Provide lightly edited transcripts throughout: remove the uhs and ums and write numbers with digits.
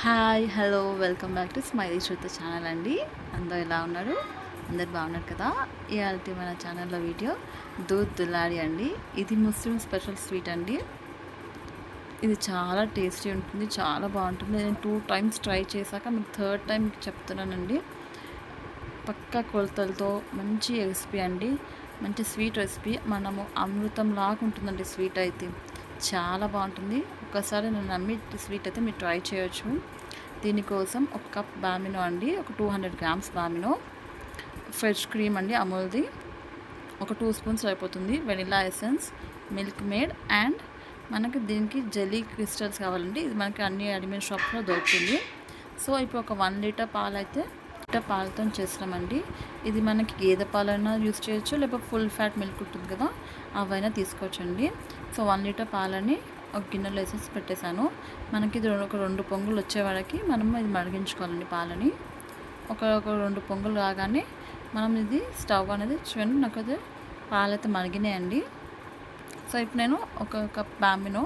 Hi hello welcome back to Smiley Shruta channel అండి. అందరూ ఎలా ఉన్నారు? అందరు బాగున్నారు కదా. ఇవాళ మన ఛానల్లో వీడియో దూద్ దులాడి అండి. ఇది ముస్లిం స్పెషల్ స్వీట్ అండి. ఇది చాలా టేస్టీ ఉంటుంది, చాలా బాగుంటుంది. నేను 2 టైమ్స్ ట్రై చేశాక మీకు థర్డ్ టైం చెప్తున్నానండి. పక్కా కొలతలతో మంచి రెసిపీ అండి, మంచి స్వీట్ రెసిపీ. మనము అమృతం లాగా ఉంటుందండి స్వీట్ అయితే, చాలా బాగుంటుంది. ఒకసారి నన్ను నమ్మి స్వీట్ అయితే మీరు ట్రై చేయొచ్చు. దీనికోసం ఒక కప్ బామినో అండి, ఒక 200 గ్రామ్స్ బామినో, ఫ్రెష్ క్రీమ్ అండి అమూల్ది, ఒక 2 స్పూన్స్ అయిపోతుంది, vanilla essence, milk made and మనకి దీనికి జెల్లీ క్రిస్టల్స్ కావాలండి. ఇది మనకి అన్ని రెడీమేడ్ షాప్లో దొరుకుతుంది. సో ఇప్పుడు ఒక 1 లీటర్ పాలు అయితే పాలతో చేస్తున్నామండి. ఇది మనకి గేదె పాలైనా యూస్ చేయొచ్చు, లేకపోతే ఫుల్ ఫ్యాట్ మిల్క్ ఉంటుంది కదా, అవైనా తీసుకోవచ్చండి. సో 1 లీటర్ పాలని ఒక గిన్నెలో వేసేసి పెట్టేశాను. మనకి ఇది ఒక 2 పొంగులు వచ్చే వరకు మనం ఇది మరిగించుకోవాలండి పాలని. ఒక 2 పొంగులు కాగానే మనం ఇది స్టవ్ అనేది చూడండి, నాకు అది పాలైతే మరిగినాయండి. సో ఇప్పుడు నేను ఒక cup Bambino,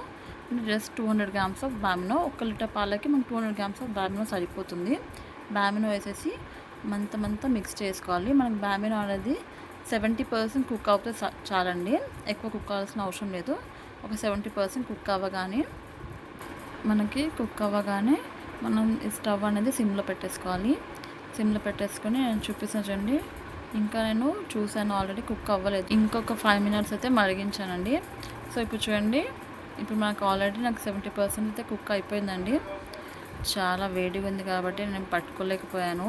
just 200 grams of Bambino, 1 litre పాలకి మనకు 200 గ్రామ్స్ ఆఫ్ బామినో సరిపోతుంది. బామినో వేసేసి మంతా మిక్స్ చేసుకోవాలి. మనకి బామినో అనేది 70% కుక్ అవుతే చాలండి, ఎక్కువ కుక్ అవ్వాల్సిన అవసరం లేదు. ఒక 70% కుక్ అవ్వగానే మనం ఈ స్టవ్ అనేది సిమ్లో పెట్టేసుకోవాలి. సిమ్లో పెట్టేసుకొని నేను చూపిస్తాను చూడండి. ఇంకా నేను చూసాను ఆల్రెడీ కుక్ అవ్వలేదు, ఇంకొక 5 మినిట్స్ అయితే మరిగించానండి. సో ఇప్పుడు చూడండి, ఇప్పుడు నాకు ఆల్రెడీ 70% అయితే కుక్ అయిపోయిందండి. చాలా వేడిగా ఉంది కాబట్టి నేను పట్టుకోలేకపోయాను.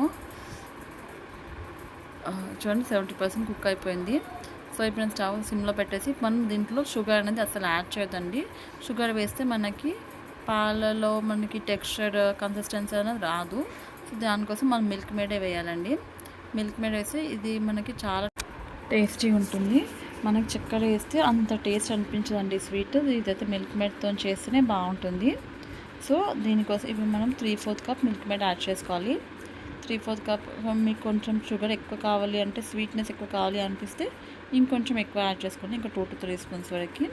చూడండి 70% కుక్ అయిపోయింది. సో ఇప్పుడు నేను స్టవ్ సిమ్లో పెట్టేసి, మనం దీంట్లో షుగర్ అనేది అసలు యాడ్ చేయొద్దండి. షుగర్ వేస్తే మనకి పాలలో మనకి టెక్స్చర్ కన్సిస్టెన్సీ అనేది రాదు. సో దానికోసం మనం మిల్క్ మేడే వేయాలండి. మిల్క్ మేడ్ వేసి ఇది మనకి చాలా టేస్టీ ఉంటుంది. మనకి చక్కెర వేస్తే అంత టేస్ట్ అనిపించదండి స్వీట్. ఇదైతే మిల్క్ మేడ్తో చేస్తేనే బాగుంటుంది. సో దీనికోసం ఇప్పుడు మనం 3/4 కప్ మిల్క్ మేడ్ యాడ్ చేసుకోవాలి. 3/4 కప్. మీకు కొంచెం షుగర్ ఎక్కువ కావాలి అంటే, స్వీట్నెస్ ఎక్కువ కావాలి అనిపిస్తే ఇంకొంచెం ఎక్కువ యాడ్ చేసుకోండి. ఇంకా 2 to 3 స్పూన్స్ వరకు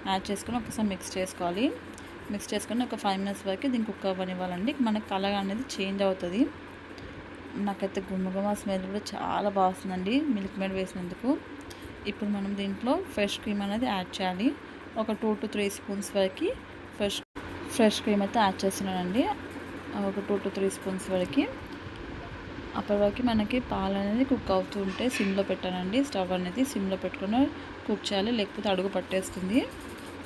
యాడ్ చేసుకొని ఒకసారి మిక్స్ చేసుకోవాలి. మిక్స్ చేసుకొని ఒక 5 మినిట్స్ వరకు దీన్ని కుక్ అవ్వనివ్వాలండి. మనకు కలర్ అనేది చేంజ్ అవుతుంది. నాకైతే గుమగుమ స్మెల్ కూడా చాలా బాగుంటుందండి మిల్క్ మేడ్ వేసినందుకు. ఇప్పుడు మనం దీంట్లో ఫ్రెష్ క్రీమ్ అనేది యాడ్ చేయాలి. ఒక 2 to 3 స్పూన్స్ వరకు ఫ్రెష్ క్రీమ్ అయితే యాడ్ చేస్తున్నానండి. ఒక 2 to 3 స్పూన్స్ వరకు. అప్పటి వరకు మనకి పాలు అనేది కుక్ అవుతూ ఉంటే సిమ్లో పెట్టానండి. స్టవ్ అనేది సిమ్లో పెట్టుకుని కుక్ చేయాలి, లేకపోతే అడుగు పట్టేస్తుంది.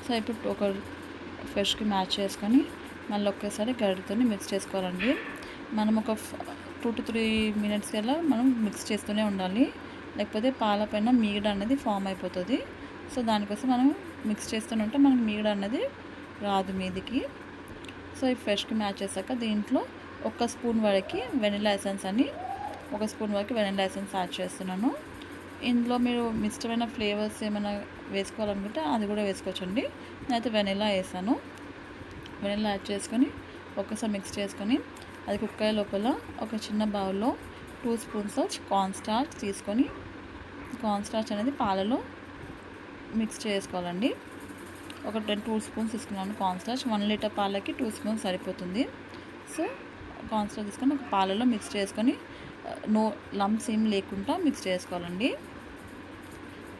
సో ఇప్పుడు ఒక ఫ్రెష్ క్రీమ్ యాడ్ చేసుకొని మళ్ళీ ఒకేసారి గరిటెతో మిక్స్ చేసుకోవాలండి. మనం ఒక 2 to 3 మినిట్స్ కల్లా మనం మిక్స్ చేస్తూనే ఉండాలి, లేకపోతే పాలపైన మీగడ అనేది ఫామ్ అయిపోతుంది. సో దానికోసం మనం మిక్స్ చేస్తూనే ఉంటే మనకి మీగడ అనేది రాదు మీదికి. సో ఈ ఫ్రెష్ క్రీమ్ యాడ్ చేశాక దీంట్లో 1 స్పూన్ వరకు వెనిలా ఎసెన్స్ యాడ్ చేస్తున్నాను. ఇందులో మీరు ఇష్టమైన ఫ్లేవర్స్ ఏమైనా వేసుకోవాలనుకుంటే అది కూడా వేసుకోవచ్చండి. నేనైతే వెనిలా వేసాను. వెనిలా యాడ్ చేసుకొని ఒకసారి మిక్స్ చేసుకొని అది కుక్ అయ్యే లోపల ఒక చిన్న బౌల్లో 2 స్పూన్స్ ఆఫ్ కార్న్ స్టార్చ్ తీసుకొని, కార్న్ స్టార్చ్ అనేది పాలలో మిక్స్ చేసుకోవాలండి. ఒక 2 స్పూన్స్ తీసుకున్నాను కార్న్ స్టార్చ్. 1 లీటర్ పాలకి 2 స్పూన్స్ సరిపోతుంది. సో కార్న్ స్టార్చ్ తీసుకొని ఒక పాలలో మిక్స్ చేసుకొని నో లంప్స్ ఏం లేకుండా మిక్స్ చేసుకోవాలండి.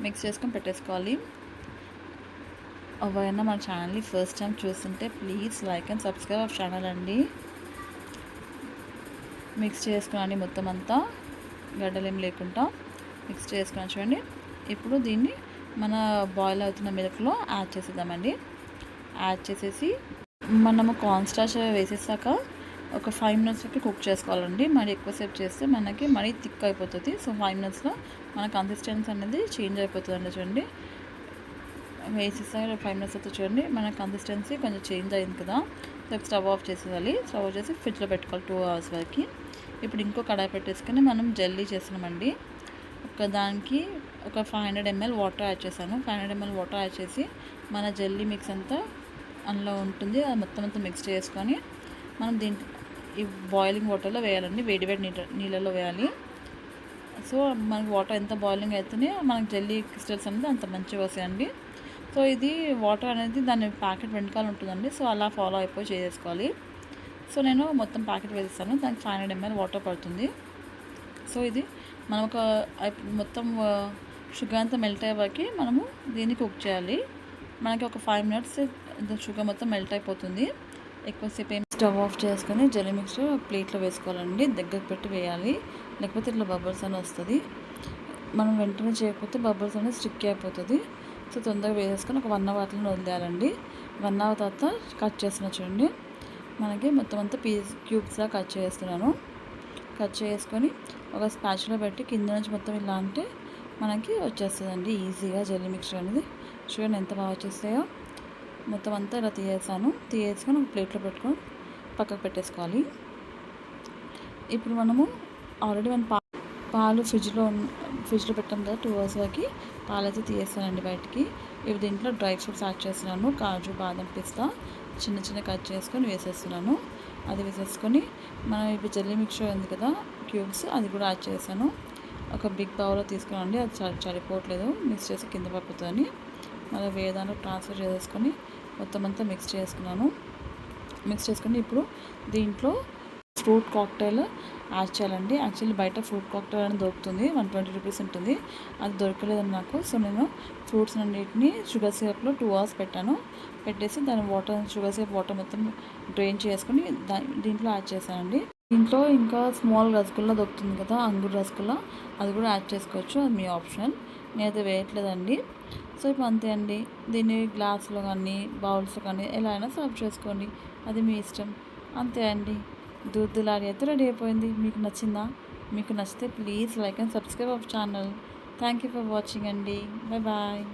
మిక్స్ చేసుకొని పెట్టేసుకోవాలి. ఎవరైనా మన ఛానల్ని ఫస్ట్ టైం చూస్తుంటే please like and subscribe our channel అండి. మిక్స్ చేసుకోండి మొత్తం అంతా, గడ్డలేం లేకుండా మిక్స్ చేసుకుని చూడండి. ఇప్పుడు దీన్ని మన బాయిల్ అవుతున్న మిల్క్లో యాడ్ చేసేద్దామండి. యాడ్ చేసేసి మనము కార్న్ స్టార్చ్ వేసేసాక ఒక 5 మినిట్స్ వరకు కుక్ చేసుకోవాలండి. మరి ఎక్కువసేపు చేస్తే మనకి మరీ థిక్ అయిపోతుంది. సో 5 మినిట్స్లో మన కన్సిస్టెన్సీ అనేది చేంజ్ అయిపోతుందండి. చూడండి వేసేసాక 5 మినిట్స్ అయితే చూడండి మన కన్సిస్టెన్సీ కొంచెం చేంజ్ అయింది కదా. సో స్టవ్ ఆఫ్ చేసేయాలి. స్టవ్ ఆఫ్ చేసి ఫ్రిడ్జ్లో పెట్టుకోవాలి 2 అవర్స్ వరకు. ఇప్పుడు ఇంకో కడాయి పెట్టేసుకొని మనం జెల్లీ చేస్తున్నామండి. దానికి ఒక 500 ml వాటర్ యాడ్ చేశాను. 500 ml వాటర్ యాడ్ చేసి మన జెల్లీ మిక్స్ అంతా అందులో ఉంటుంది, అది మొత్తం అంతా మిక్స్ చేసుకొని మనం దీంట్లో ఈ బాయిలింగ్ వాటర్లో వేయాలండి. వేడి నీళ్ళలో వేయాలి. సో మనకి వాటర్ ఎంత బాయిలింగ్ అయితేనే మనకి జెల్లీ క్రిస్టల్స్ అనేది అంత మంచిగా వస్తాయండి. సో ఇది వాటర్ అనేది దాని ప్యాకెట్ వెనకాల ఉంటుందండి. సో అలా ఫాలో అయిపోయి చేసేసుకోవాలి. సో నేను మొత్తం ప్యాకెట్ వేస్తాను. దానికి 500 ml వాటర్ పడుతుంది. సో ఇది మనం ఒక మొత్తం షుగర్ అంతా మెల్ట్ అయ్యే వరకు మనము దీన్ని కుక్ చేయాలి. మనకి ఒక 5 minutes షుగర్ మొత్తం మెల్ట్ అయిపోతుంది. ఎక్కువసేపు స్టవ్ ఆఫ్ చేసుకొని జెల్లీ మిక్స్చర్ ప్లేట్లో వేసుకోవాలండి. దగ్గరకు పెట్టి వేయాలి, లేకపోతే ఇట్లా బబుల్స్ అని వస్తుంది. మనం వెంటనే చేయకపోతే బబుల్స్ అనేది స్టిక్ అయిపోతుంది. సో తొందరగా వేసేసుకొని ఒక 1 hour అట్లా వదిలేయాలండి. 1 hour తర్వాత కట్ చేస్తున్నా చూడండి. మనకి మొత్తం అంతా క్యూబ్స్లా కట్ చేస్తున్నాను. కట్ చేసుకొని ఒక స్పాచులా పెట్టి కింద నుంచి మొత్తం ఇలా అంటే మనకి వచ్చేస్తుందండి ఈజీగా జెల్లీ మిక్స్చర్ అనేది. చూడండి ఎంత బాగా వచ్చేస్తాయో. మొత్తం అంతా ఇలా తీసేసుకొని ఒక ప్లేట్లో పెట్టుకొని పక్కకు పెట్టేసుకోవాలి. ఇప్పుడు మనము ఆల్రెడీ పాలు ఫ్రిడ్జ్లో పెట్టాం కదా 2 hours వరకు. పాలు అయితే తీసేస్తానండి బయటికి. ఇప్పుడు దీంట్లో డ్రై ఫ్రూట్స్ యాడ్ చేస్తున్నాను. కాజు, బాదం, పిస్తా చిన్న కట్ చేసుకొని వేసేస్తున్నాను. అది వేసేసుకొని మనం ఇప్పుడు జెల్లీ మిక్స్చర్ ఉంది కదా క్యూబ్స్, అది కూడా యాడ్ చేశాను. ఒక బిగ్ బౌల్లో తీసుకురండి. అది సరిపోవట్లేదు, మిక్స్ చేసి కింద పడుతుందని మళ్ళీ వేరే దాంట్లో ట్రాన్స్ఫర్ చేసేసుకొని మొత్తం అంతా మిక్స్ చేసుకొని ఇప్పుడు దీంట్లో ఫ్రూట్ కాక్టైల్ యాడ్ చేయాలండి. యాక్చువల్లీ బయట ఫ్రూట్ కాక్టైల్ అని దొరుకుతుంది, 120 rupees ఉంటుంది. అది దొరకలేదని నాకు. సో నేను ఫ్రూట్స్ అన్నిటిని షుగర్ సిరప్లో 2 hours పెట్టేసి దాని షుగర్ సిరప్ వాటర్ మొత్తం డ్రైన్ చేసుకొని దీంట్లో యాడ్ చేశానండి. దీంట్లో ఇంకా స్మాల్ రసగుల్లా దొరుకుతుంది కదా, అంగూర్ రసగుల్లా, అది కూడా యాడ్ చేసుకోవచ్చు. అది మీ ఆప్షనల్, నేనైతే వేయట్లేదండి. సో ఇప్పుడు అంతే అండి. దీన్ని గ్లాస్లో కానీ బౌల్స్లో కానీ ఎలా అయినా సర్వ్ చేసుకోండి, అది మీ ఇష్టం. అంతే అండి, దూద్ లారీ అయితే రెడీ అయిపోయింది. మీకు నచ్చిందా? మీకు నచ్చితే please like and subscribe our channel. Thank you for watching అండి. Bye bye.